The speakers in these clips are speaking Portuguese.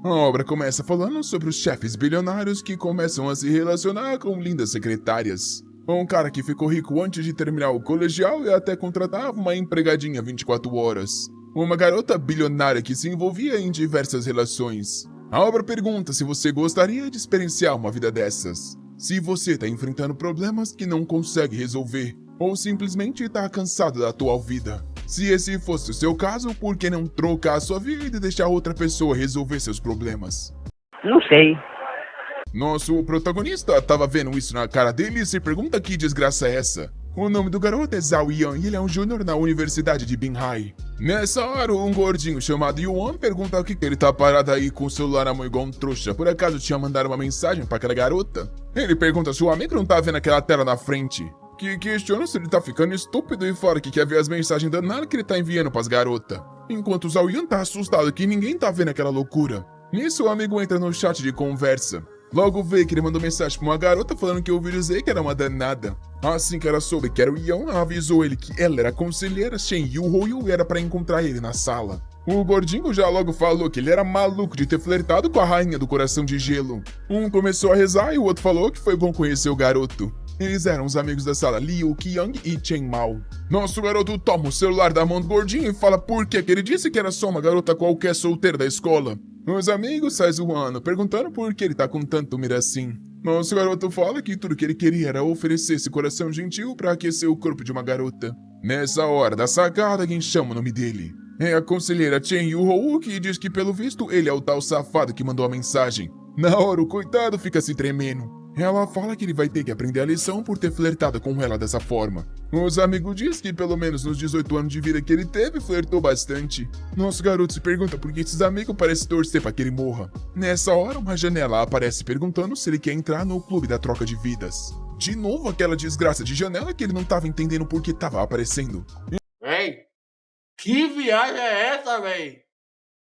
A obra começa falando sobre os chefes bilionários que começam a se relacionar com lindas secretárias. Um cara que ficou rico antes de terminar o colegial e até contratava uma empregadinha 24 horas. Uma garota bilionária que se envolvia em diversas relações. A obra pergunta se você gostaria de experienciar uma vida dessas. Se você está enfrentando problemas que não consegue resolver, ou simplesmente está cansado da atual vida. Se esse fosse o seu caso, por que não trocar a sua vida e deixar outra pessoa resolver seus problemas? Não sei. Nosso protagonista estava vendo isso na cara dele e se pergunta que desgraça é essa. O nome do garoto é Zhao Yan e ele é um júnior na Universidade de Binhai. Nessa hora, um gordinho chamado Yuan pergunta o que ele tá parado aí com o celular na mão igual um trouxa. Por acaso tinha mandado uma mensagem para aquela garota? Ele pergunta se o amigo não tá vendo aquela tela na frente. Que questiona se ele tá ficando estúpido e fora que quer ver as mensagens danadas que ele tá enviando pras garotas. Enquanto o Zhao Yan tá assustado que ninguém tá vendo aquela loucura. Nisso, o amigo entra no chat de conversa. Logo vê que ele mandou mensagem pra uma garota falando que ouviu dizer que era uma danada. Assim que ela soube que era o Yan, avisou ele que ela era a conselheira Shen Yuhoyu e era pra encontrar ele na sala. O gordinho já logo falou que ele era maluco de ter flertado com a rainha do coração de gelo. Um começou a rezar e o outro falou que foi bom conhecer o garoto. Eles eram os amigos da sala Liu Qiang e Chen Mao. Nosso garoto toma o celular da mão do gordinho e fala por que ele disse que era só uma garota qualquer solteira da escola. Os amigos saem zoando, perguntando por que ele tá com tanto mira assim. Nosso garoto fala que tudo que ele queria era oferecer esse coração gentil para aquecer o corpo de uma garota. Nessa hora da sacada, quem chama o nome dele é a conselheira Chen Yuhou, que diz que pelo visto ele é o tal safado que mandou a mensagem. Na hora o coitado fica se tremendo. Ela fala que ele vai ter que aprender a lição por ter flertado com ela dessa forma. Os amigos dizem que pelo menos nos 18 anos de vida que ele teve, flertou bastante. Nosso garoto se pergunta por que esses amigos parecem torcer para que ele morra. Nessa hora, uma janela aparece perguntando se ele quer entrar no clube da troca de vidas. De novo aquela desgraça de janela que ele não tava entendendo por que tava aparecendo. Véi, que viagem é essa, véi?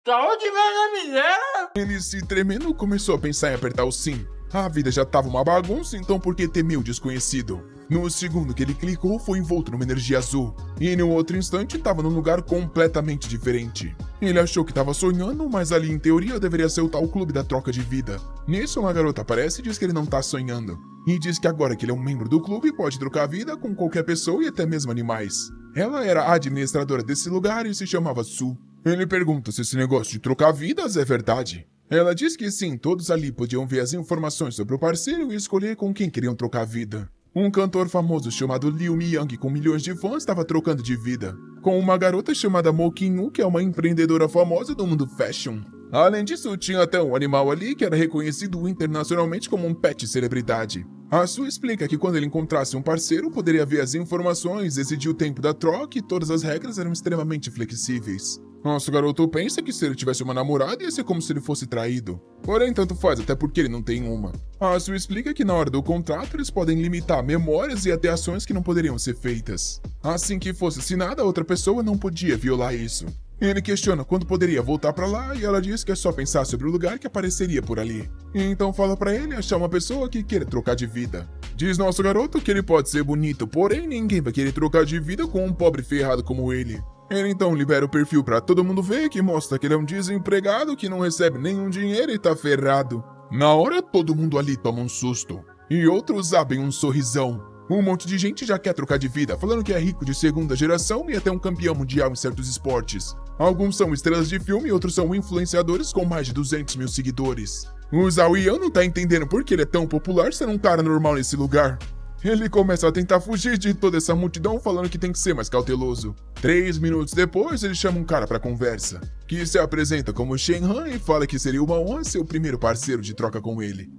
Da onde vem a miséria? Ele se tremendo começou a pensar em apertar o sim. A vida já tava uma bagunça, então por que temer o desconhecido? No segundo que ele clicou, foi envolto numa energia azul. E no outro instante, tava num lugar completamente diferente. Ele achou que tava sonhando, mas ali em teoria deveria ser o tal clube da troca de vida. Nisso, uma garota aparece e diz que ele não tá sonhando. E diz que agora que ele é um membro do clube, pode trocar a vida com qualquer pessoa e até mesmo animais. Ela era a administradora desse lugar e se chamava Su. Ele pergunta se esse negócio de trocar vidas é verdade. Ela diz que sim, todos ali podiam ver as informações sobre o parceiro e escolher com quem queriam trocar a vida. Um cantor famoso chamado Liu Miyang, com milhões de fãs, estava trocando de vida com uma garota chamada Mo Qinyu, que é uma empreendedora famosa do mundo fashion. Além disso, tinha até um animal ali que era reconhecido internacionalmente como um pet celebridade. A Su explica que quando ele encontrasse um parceiro, poderia ver as informações, decidir o tempo da troca e todas as regras eram extremamente flexíveis. Nosso garoto pensa que se ele tivesse uma namorada ia ser como se ele fosse traído. Porém, tanto faz, até porque ele não tem uma. A Su explica que na hora do contrato eles podem limitar memórias e até ações que não poderiam ser feitas. Assim que fosse assinada, a outra pessoa não podia violar isso. Ele questiona quando poderia voltar pra lá e ela diz que é só pensar sobre o lugar que apareceria por ali. E então fala pra ele achar uma pessoa que queira trocar de vida. Diz nosso garoto que ele pode ser bonito, porém ninguém vai querer trocar de vida com um pobre ferrado como ele. Ele então libera o perfil pra todo mundo ver, que mostra que ele é um desempregado que não recebe nenhum dinheiro e tá ferrado. Na hora, todo mundo ali toma um susto. E outros abrem um sorrisão. Um monte de gente já quer trocar de vida, falando que é rico de segunda geração e até um campeão mundial em certos esportes. Alguns são estrelas de filme e outros são influenciadores com mais de 200 mil seguidores. O Zhao Yan não tá entendendo por que ele é tão popular sendo um cara normal nesse lugar. Ele começa a tentar fugir de toda essa multidão falando que tem que ser mais cauteloso. 3 minutos depois, ele chama um cara pra conversa, que se apresenta como Shen Han e fala que seria uma honra ser o primeiro parceiro de troca com ele.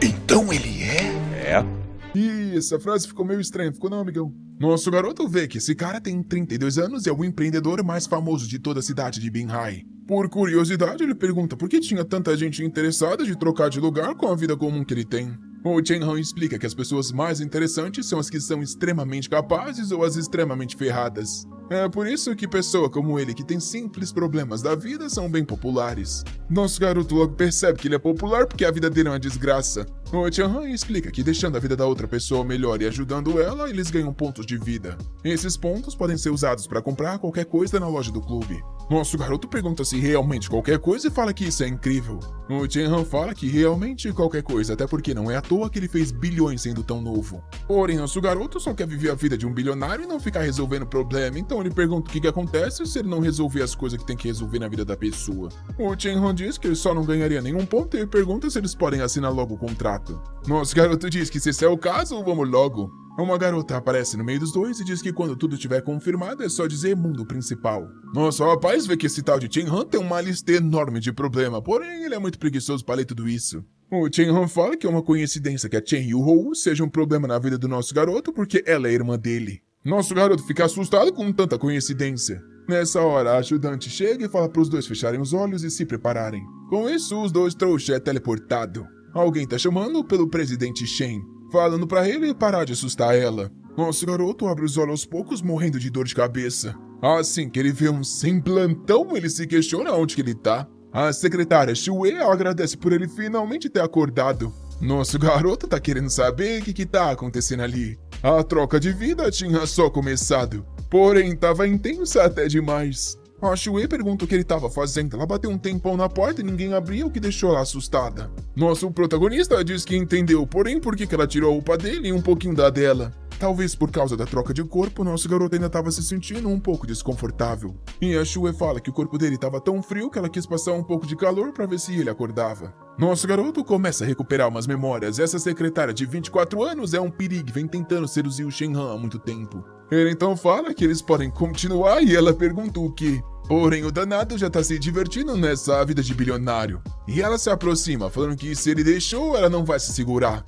Então ele é? É. Ih, essa frase ficou meio estranha, ficou não, amigão? Nosso garoto vê que esse cara tem 32 anos e é o empreendedor mais famoso de toda a cidade de Binhai. Por curiosidade, ele pergunta por que tinha tanta gente interessada de trocar de lugar com a vida comum que ele tem. O Chen Han explica que as pessoas mais interessantes são as que são extremamente capazes ou as extremamente ferradas. É por isso que pessoa como ele, que tem simples problemas da vida, são bem populares. Nosso garoto logo percebe que ele é popular porque a vida dele é uma desgraça. O Tianhan explica que deixando a vida da outra pessoa melhor e ajudando ela, eles ganham pontos de vida. Esses pontos podem ser usados para comprar qualquer coisa na loja do clube. Nosso garoto pergunta se realmente qualquer coisa e fala que isso é incrível. O Tianhan fala que realmente qualquer coisa, até porque não é à toa que ele fez bilhões sendo tão novo. Porém, nosso garoto só quer viver a vida de um bilionário e não ficar resolvendo problema, então ele pergunta o que acontece se ele não resolver as coisas que tem que resolver na vida da pessoa. O Tianhan diz que ele só não ganharia nenhum ponto e pergunta se eles podem assinar logo o contrato. Nosso garoto diz que se esse é o caso, vamos logo. Uma garota aparece no meio dos dois e diz que quando tudo estiver confirmado é só dizer mundo principal. Nosso rapaz vê que esse tal de Tianhan tem uma lista enorme de problema, porém ele é muito preguiçoso para ler tudo isso. O Tianhan fala que é uma coincidência que a Chen Yuhou seja um problema na vida do nosso garoto porque ela é irmã dele. Nosso garoto fica assustado com tanta coincidência. Nessa hora, a ajudante chega e fala para os dois fecharem os olhos e se prepararem. Com isso, os dois trouxas é teleportado. Alguém tá chamando pelo presidente Shen, falando pra ele parar de assustar ela. Nosso garoto abre os olhos aos poucos, morrendo de dor de cabeça. Assim que ele vê um semblantão, ele se questiona onde que ele tá. A secretária Shue agradece por ele finalmente ter acordado. Nosso garoto tá querendo saber o que tá acontecendo ali. A troca de vida tinha só começado, porém tava intensa até demais. A Shue pergunta o que ele tava fazendo. Ela bateu um tempão na porta e ninguém abria, o que deixou ela assustada. Nosso protagonista diz que entendeu, porém por que ela tirou a roupa dele e um pouquinho da dela. Talvez por causa da troca de corpo, nosso garoto ainda estava se sentindo um pouco desconfortável. E a Shue fala que o corpo dele estava tão frio que ela quis passar um pouco de calor para ver se ele acordava. Nosso garoto começa a recuperar umas memórias. Essa secretária de 24 anos é um perigo, vem tentando seduzir o Shenhan há muito tempo. Ele então fala que eles podem continuar e ela pergunta o quê. Porém, o danado já tá se divertindo nessa vida de bilionário. E ela se aproxima, falando que se ele deixou, ela não vai se segurar.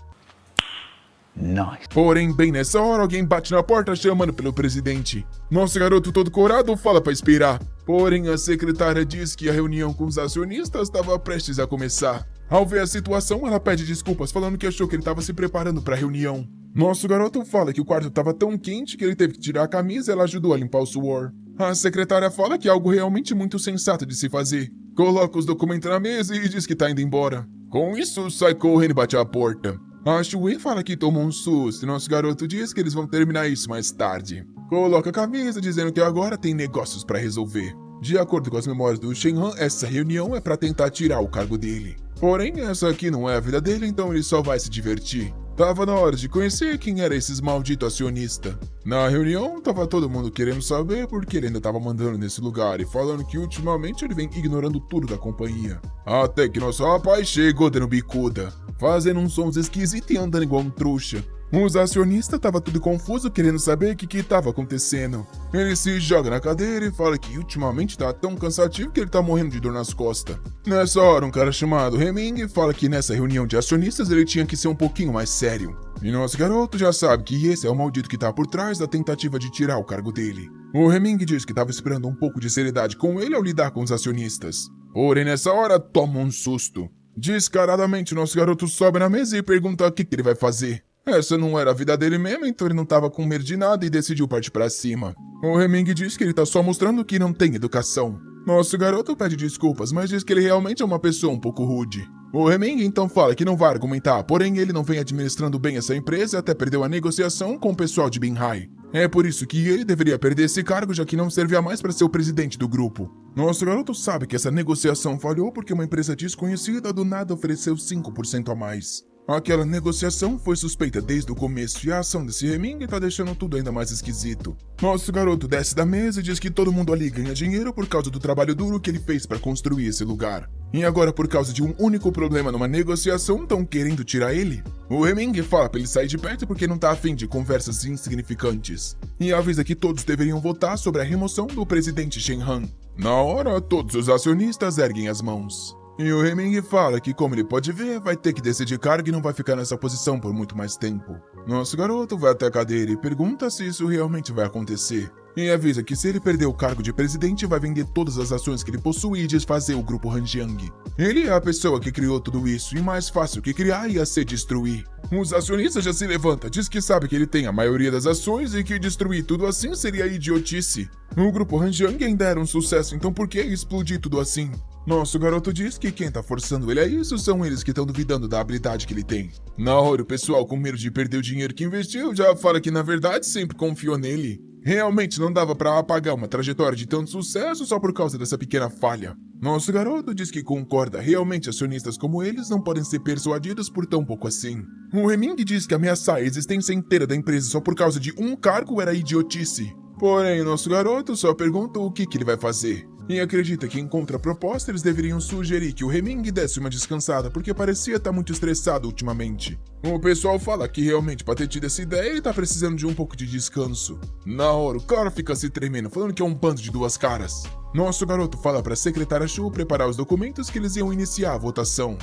Nice. Porém, bem nessa hora, alguém bate na porta chamando pelo presidente. Nosso garoto todo corado fala pra esperar. Porém, a secretária diz que a reunião com os acionistas estava prestes a começar. Ao ver a situação, ela pede desculpas, falando que achou que ele estava se preparando para a reunião. Nosso garoto fala que o quarto estava tão quente que ele teve que tirar a camisa e ela ajudou a limpar o suor. A secretária fala que é algo realmente muito sensato de se fazer. Coloca os documentos na mesa e diz que tá indo embora. Com isso, sai correndo e bate a porta. A Shue fala que tomou um susto e nosso garoto diz que eles vão terminar isso mais tarde. Coloca a camisa dizendo que agora tem negócios para resolver. De acordo com as memórias do Shenhan, essa reunião é para tentar tirar o cargo dele. Porém, essa aqui não é a vida dele, então ele só vai se divertir. Tava na hora de conhecer quem era esses malditos acionistas. Na reunião, tava todo mundo querendo saber porque ele ainda tava mandando nesse lugar e falando que ultimamente ele vem ignorando tudo da companhia. Até que nosso rapaz chegou dando bicuda, fazendo uns sons esquisitos e andando igual um trouxa. Os acionistas tava tudo confuso querendo saber o que tava acontecendo. Ele se joga na cadeira e fala que ultimamente tá tão cansativo que ele tá morrendo de dor nas costas. Nessa hora, um cara chamado Heming fala que nessa reunião de acionistas ele tinha que ser um pouquinho mais sério. E nosso garoto já sabe que esse é o maldito que tá por trás da tentativa de tirar o cargo dele. O Heming diz que tava esperando um pouco de seriedade com ele ao lidar com os acionistas. Porém, nessa hora, toma um susto. Descaradamente, nosso garoto sobe na mesa e pergunta o que ele vai fazer. Essa não era a vida dele mesmo, então ele não tava com medo de nada e decidiu partir pra cima. O Heming diz que ele tá só mostrando que não tem educação. Nosso garoto pede desculpas, mas diz que ele realmente é uma pessoa um pouco rude. O Heming então fala que não vai argumentar, porém ele não vem administrando bem essa empresa e até perdeu a negociação com o pessoal de Binhai. É por isso que ele deveria perder esse cargo, já que não servia mais para ser o presidente do grupo. Nosso garoto sabe que essa negociação falhou porque uma empresa desconhecida do nada ofereceu 5% a mais. Aquela negociação foi suspeita desde o começo e a ação desse Heming tá deixando tudo ainda mais esquisito. Nosso garoto desce da mesa e diz que todo mundo ali ganha dinheiro por causa do trabalho duro que ele fez para construir esse lugar. E agora, por causa de um único problema numa negociação, estão querendo tirar ele? O Heming fala pra ele sair de perto porque não tá afim de conversas insignificantes. E avisa que todos deveriam votar sobre a remoção do presidente Shenhan. Na hora, todos os acionistas erguem as mãos. E o Heming fala que, como ele pode ver, vai ter que decidir cargo e não vai ficar nessa posição por muito mais tempo. Nosso garoto vai até a cadeira e pergunta se isso realmente vai acontecer. E avisa que se ele perder o cargo de presidente, vai vender todas as ações que ele possui e desfazer o grupo Hanjiang. Ele é a pessoa que criou tudo isso e mais fácil que criar ia ser destruir. Os acionistas já se levanta, diz que sabe que ele tem a maioria das ações e que destruir tudo assim seria idiotice. O grupo Hanjiang ainda era um sucesso, então por que explodir tudo assim? Nosso garoto diz que quem tá forçando ele a isso são eles que estão duvidando da habilidade que ele tem. Na hora, o pessoal com medo de perder o dinheiro que investiu já fala que na verdade sempre confiou nele. Realmente não dava pra apagar uma trajetória de tanto sucesso só por causa dessa pequena falha. Nosso garoto diz que concorda, realmente acionistas como eles não podem ser persuadidos por tão pouco assim. O Heming diz que ameaçar a existência inteira da empresa só por causa de um cargo era idiotice. Porém, nosso garoto só pergunta o que ele vai fazer. E acredita que em contraproposta eles deveriam sugerir que o Heming desse uma descansada porque parecia estar muito estressado ultimamente. O pessoal fala que realmente para ter tido essa ideia ele tá precisando de um pouco de descanso. Na hora, o cara fica se tremendo, falando que é um bando de duas caras. Nosso garoto fala para a secretária Shu preparar os documentos que eles iam iniciar a votação.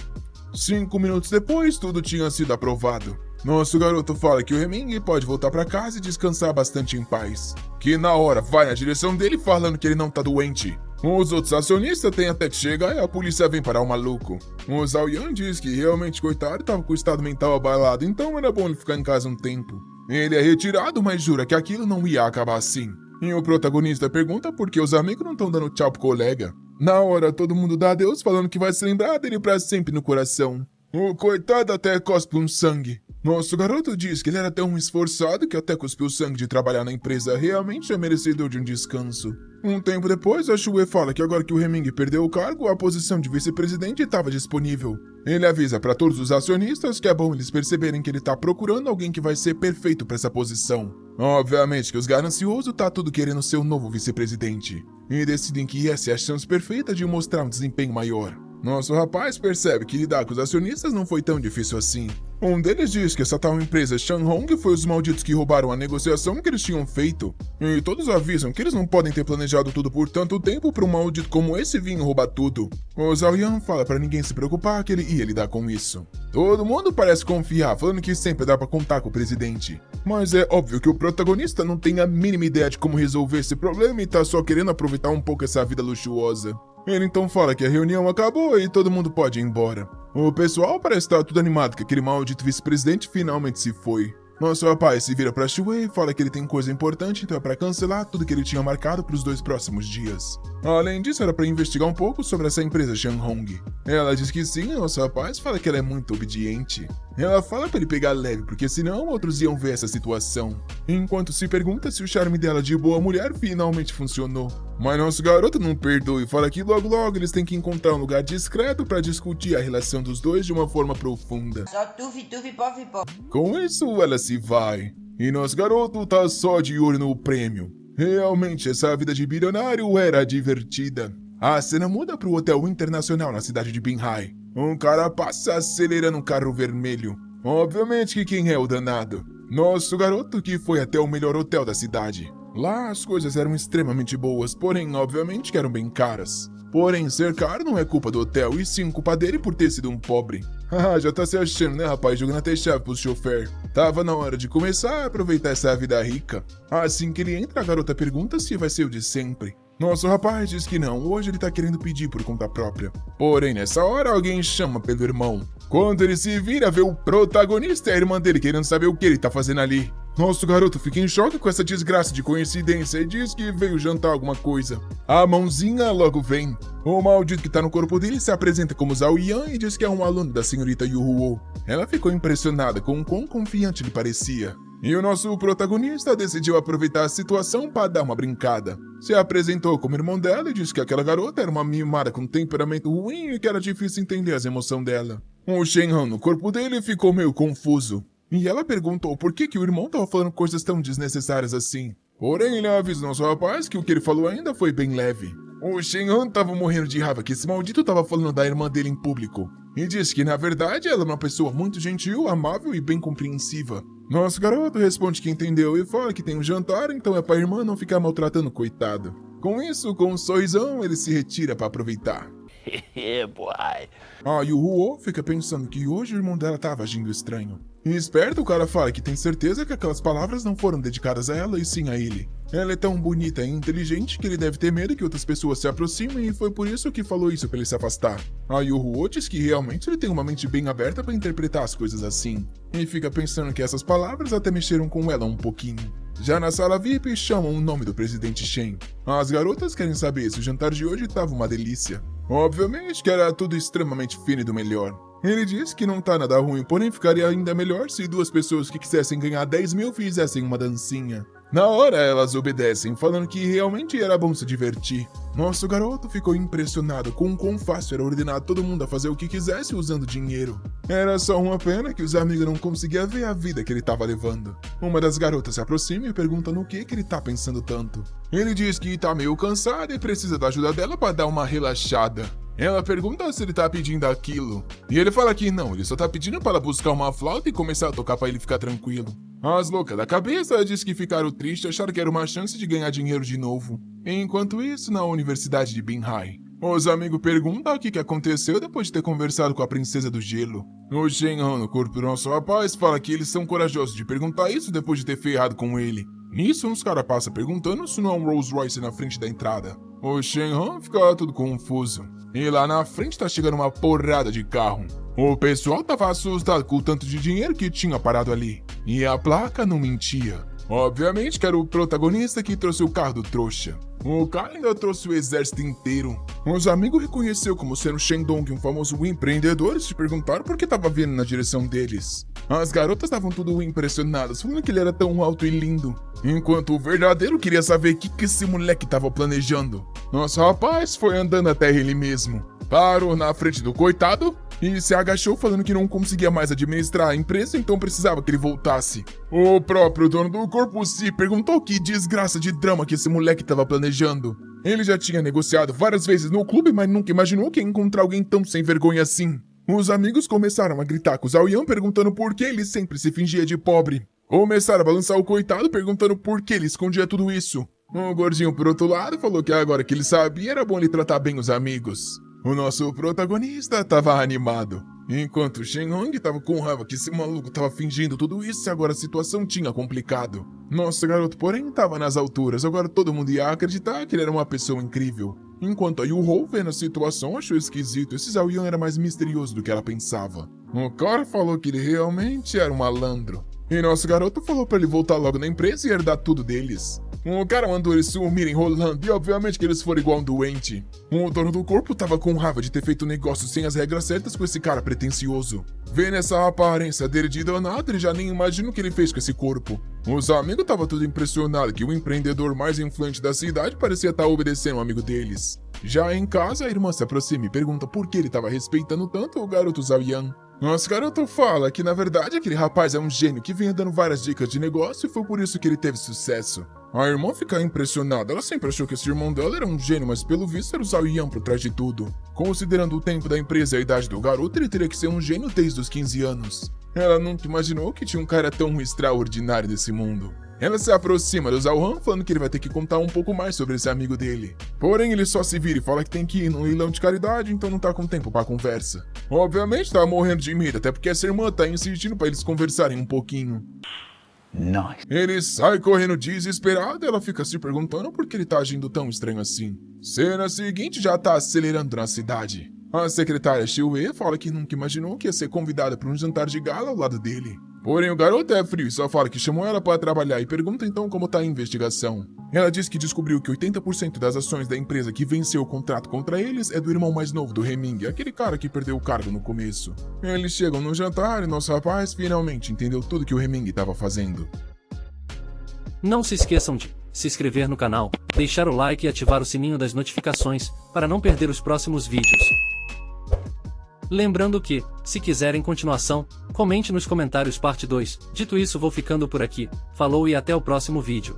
5 minutos depois, tudo tinha sido aprovado. Nosso garoto fala que o Heming pode voltar para casa e descansar bastante em paz. Que na hora vai na direção dele falando que ele não tá doente. Os outros acionistas têm até que chegar e a polícia vem parar o maluco. O Zhao Yan diz que realmente coitado tava com o estado mental abalado, então era bom ele ficar em casa um tempo. Ele é retirado, mas jura que aquilo não ia acabar assim. E o protagonista pergunta por que os amigos não estão dando tchau pro colega. Na hora, todo mundo dá adeus falando que vai se lembrar dele pra sempre no coração. O coitado até cospe um sangue. Nosso garoto diz que ele era tão esforçado que até cuspiu sangue de trabalhar na empresa, realmente é merecedor de um descanso. Um tempo depois, a Shue fala que agora que o Heming perdeu o cargo, a posição de vice-presidente estava disponível. Ele avisa para todos os acionistas que é bom eles perceberem que ele tá procurando alguém que vai ser perfeito para essa posição. Obviamente que os gananciosos tá tudo querendo ser o novo vice-presidente. E decidem que essa é a chance perfeita de mostrar um desempenho maior. Nosso rapaz percebe que lidar com os acionistas não foi tão difícil assim. Um deles diz que essa tal empresa Shanghong foi os malditos que roubaram a negociação que eles tinham feito. E todos avisam que eles não podem ter planejado tudo por tanto tempo para um maldito como esse vir roubar tudo. O Zhao Yan fala para ninguém se preocupar que ele ia lidar com isso. Todo mundo parece confiar, falando que sempre dá para contar com o presidente. Mas é óbvio que o protagonista não tem a mínima ideia de como resolver esse problema e tá só querendo aproveitar um pouco essa vida luxuosa. Ele então fala que a reunião acabou e todo mundo pode ir embora. O pessoal parece estar tudo animado que aquele maldito vice-presidente finalmente se foi. Nosso rapaz se vira pra Shuei e fala que ele tem coisa importante, então é pra cancelar tudo que ele tinha marcado pros 2 próximos dias. Além disso, era pra investigar um pouco sobre essa empresa Shanghong. Ela diz que sim, e nosso rapaz fala que ela é muito obediente. Ela fala pra ele pegar leve, porque senão outros iam ver essa situação. Enquanto se pergunta se o charme dela de boa mulher finalmente funcionou. Mas nosso garoto não perdoa e fala que logo logo eles têm que encontrar um lugar discreto pra discutir a relação dos dois de uma forma profunda. Só tufi, pove, pove. Com isso, ela se vai. E nosso garoto tá só de olho no prêmio. Realmente, essa vida de bilionário era divertida. A cena muda pro hotel internacional na cidade de Binhai. Um cara passa acelerando um carro vermelho. Obviamente que quem é o danado? Nosso garoto que foi até o melhor hotel da cidade. Lá as coisas eram extremamente boas, porém obviamente que eram bem caras. Porém, ser caro não é culpa do hotel, e sim culpa dele por ter sido um pobre. Haha, já tá se achando, né, rapaz, jogando até chave pro chofer. Tava na hora de começar a aproveitar essa vida rica. Assim que ele entra, a garota pergunta se vai ser o de sempre. Nosso rapaz diz que não, hoje ele tá querendo pedir por conta própria. Porém, nessa hora, alguém chama pelo irmão. Quando ele se vira, vê o protagonista e a irmã dele querendo saber o que ele tá fazendo ali. Nosso garoto fica em choque com essa desgraça de coincidência e diz que veio jantar alguma coisa. A mãozinha logo vem. O maldito que tá no corpo dele se apresenta como Zhao Yan e diz que é um aluno da senhorita Yu Huo. Ela ficou impressionada com o quão confiante ele parecia. E o nosso protagonista decidiu aproveitar a situação para dar uma brincada. Se apresentou como irmão dela e disse que aquela garota era uma mimada com temperamento ruim e que era difícil entender as emoções dela. O Shenhan no corpo dele ficou meio confuso. E ela perguntou por que o irmão tava falando coisas tão desnecessárias assim. Porém, ele avisa nosso rapaz que o que ele falou ainda foi bem leve. O Shenhan tava morrendo de raiva que esse maldito tava falando da irmã dele em público. E disse que, na verdade, ela é uma pessoa muito gentil, amável e bem compreensiva. Nosso garoto responde que entendeu e fala que tem um jantar, então é pra irmã não ficar maltratando o coitado. Com isso, com um sorrisão, ele se retira pra aproveitar. Yeah, boy. A Yu Huo fica pensando que hoje o irmão dela tava agindo estranho. E esperto, o cara fala que tem certeza que aquelas palavras não foram dedicadas a ela e sim a ele. Ela é tão bonita e inteligente que ele deve ter medo que outras pessoas se aproximem e foi por isso que falou isso pra ele se afastar. A Yuhuo diz que realmente ele tem uma mente bem aberta pra interpretar as coisas assim. E fica pensando que essas palavras até mexeram com ela um pouquinho. Já na sala VIP chamam o nome do presidente Shen. As garotas querem saber se o jantar de hoje tava uma delícia. Obviamente que era tudo extremamente fino e do melhor. Ele diz que não tá nada ruim, porém ficaria ainda melhor se duas pessoas que quisessem ganhar 10 mil fizessem uma dancinha. Na hora elas obedecem, falando que realmente era bom se divertir. Nosso garoto ficou impressionado com o quão fácil era ordenar todo mundo a fazer o que quisesse usando dinheiro. Era só uma pena que os amigos não conseguiam ver a vida que ele tava levando. Uma das garotas se aproxima e pergunta no que ele tá pensando tanto. Ele diz que tá meio cansado e precisa da ajuda dela para dar uma relaxada. Ela pergunta se ele tá pedindo aquilo. E ele fala que não, ele só tá pedindo para ela buscar uma flauta e começar a tocar para ele ficar tranquilo. As loucas da cabeça diz que ficaram tristes e acharam que era uma chance de ganhar dinheiro de novo. Enquanto isso, na Universidade de Binhai, os amigos perguntam o que aconteceu depois de ter conversado com a Princesa do Gelo. O Shenhan, no corpo do nosso rapaz, fala que eles são corajosos de perguntar isso depois de ter ferrado com ele. Nisso, uns caras passam perguntando se não é um Rolls Royce na frente da entrada. O Shenhan fica tudo confuso. E lá na frente tá chegando uma porrada de carro. O pessoal tava assustado com o tanto de dinheiro que tinha parado ali. E a placa não mentia. Obviamente que era o protagonista que trouxe o carro do trouxa. O cara ainda trouxe o exército inteiro. Os amigos reconheceu como sendo Shendong, um famoso empreendedor, e se perguntaram por que tava vindo na direção deles. As garotas estavam tudo impressionadas, falando que ele era tão alto e lindo. Enquanto o verdadeiro queria saber o que esse moleque tava planejando. Nosso rapaz foi andando até ele mesmo. Parou na frente do coitado e se agachou falando que não conseguia mais administrar a empresa, então precisava que ele voltasse. O próprio dono do corpo se perguntou que desgraça de drama que esse moleque estava planejando. Ele já tinha negociado várias vezes no clube, mas nunca imaginou que ia encontrar alguém tão sem vergonha assim. Os amigos começaram a gritar com o Zhao Yan perguntando por que ele sempre se fingia de pobre. Começaram a balançar o coitado perguntando por que ele escondia tudo isso. O gordinho, por outro lado, falou que agora que ele sabia era bom ele tratar bem os amigos. O nosso protagonista estava animado, enquanto o Shenhong estava com raiva que esse maluco estava fingindo tudo isso e agora a situação tinha complicado. Nosso garoto, porém, estava nas alturas, agora todo mundo ia acreditar que ele era uma pessoa incrível. Enquanto a Yuho, vendo a situação, achou esquisito, esse Zhao Yan era mais misterioso do que ela pensava. O cara falou que ele realmente era um malandro. E nosso garoto falou pra ele voltar logo na empresa e herdar tudo deles. O cara mandou eles sumirem enrolando e obviamente que eles foram igual um doente. O dono do corpo tava com raiva de ter feito um negócio sem as regras certas com esse cara pretencioso. Vendo essa aparência dele de danado, ele já nem imagina o que ele fez com esse corpo. Os amigos estavam tudo impressionados que o empreendedor mais influente da cidade parecia estar obedecendo um amigo deles. Já em casa, a irmã se aproxima e pergunta por que ele estava respeitando tanto o garoto Zhao Yan. Nosso garoto fala que na verdade aquele rapaz é um gênio que vinha dando várias dicas de negócio e foi por isso que ele teve sucesso. A irmã fica impressionada, ela sempre achou que esse irmão dela era um gênio, mas pelo visto era o Zhao Yan por trás de tudo. Considerando o tempo da empresa e a idade do garoto, ele teria que ser um gênio desde os 15 anos. Ela nunca imaginou que tinha um cara tão extraordinário nesse mundo. Ela se aproxima do Zhao Han, falando que ele vai ter que contar um pouco mais sobre esse amigo dele. Porém, ele só se vira e fala que tem que ir num leilão de caridade, então não tá com tempo pra conversa. Obviamente tá morrendo de medo, até porque essa irmã tá insistindo pra eles conversarem um pouquinho. Nice. Ele sai correndo desesperado e ela fica se perguntando por que ele tá agindo tão estranho assim. Cena seguinte já tá acelerando na cidade. A secretária Xiue fala que nunca imaginou que ia ser convidada para um jantar de gala ao lado dele. Porém, o garoto é frio e só fala que chamou ela para trabalhar e pergunta então como tá a investigação. Ela diz que descobriu que 80% das ações da empresa que venceu o contrato contra eles é do irmão mais novo do Heming, aquele cara que perdeu o cargo no começo. Eles chegam no jantar e nosso rapaz finalmente entendeu tudo que o Heming estava fazendo. Não se esqueçam de se inscrever no canal, deixar o like e ativar o sininho das notificações, para não perder os próximos vídeos. Lembrando que, se quiserem continuação, comente nos comentários parte 2. Dito isso, vou ficando por aqui. Falou e até o próximo vídeo.